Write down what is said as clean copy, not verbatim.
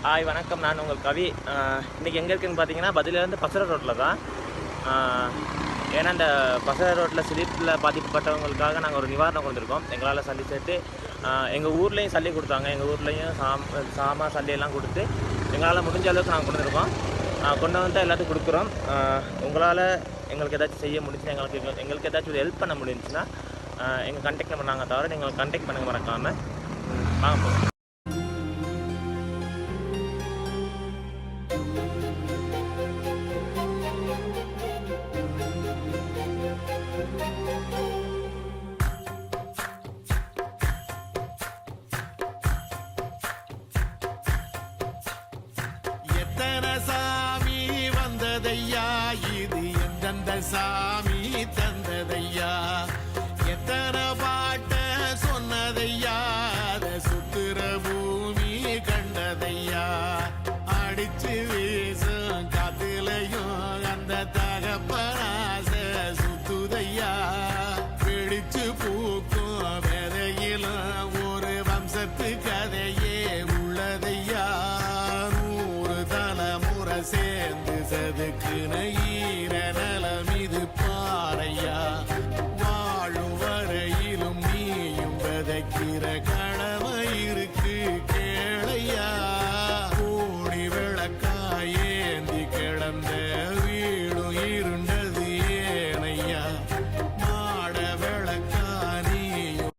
Hi வணக்கம், நான் உங்கள் கவி. இன்றைக்கி எங்கே இருக்குதுன்னு பார்த்தீங்கன்னா பதிலேருந்து பசர ரோட்டில் தான். ஏன்னா இந்த பசர ரோட்டில் ஸ்லீப்பில் பாதிக்கப்பட்டவங்களுக்காக நாங்கள் ஒரு நிவாரணம் கொடுத்துருக்கோம். எங்களால் சல்லி சேர்த்து எங்கள் ஊர்லேயும் சல்லி கொடுத்தாங்க. எங்கள் ஊர்லேயும் சாமா சல்லியெல்லாம் கொடுத்து எங்களால் முடிஞ்ச அளவுக்கு நாங்கள் கொண்டு கொண்டு வந்து எல்லாத்துக்கும் கொடுக்குறோம். உங்களால் எங்களுக்கு ஏதாச்சும் செய்ய முடிஞ்சுன்னா எங்களுக்கு ஏதாச்சும் ஒரு ஹெல்ப் பண்ண முடிஞ்சுன்னா எங்கள் கான்டாக்ட் நம்பர் நாங்கள் தவிர நீங்கள் கான்டாக்ட் பண்ணுங்க மறக்காமல். வாங்க போகிறோம். சாமி வந்ததையா, இது எந்தெந்த சாமி தந்ததையா, எத்தனை பாட்ட சொன்னதையா, அத சுத்துற பூமி கண்டதையா, அடிச்சு வீசும் காத்துலையும் அந்த தகப்பனாச சுத்துதையா, பிடிச்சு பூக்கும் விதையிலும் ஒரு வம்சத்து கதையே உள்ளதையா, சேர்ந்து சதுக்கு நை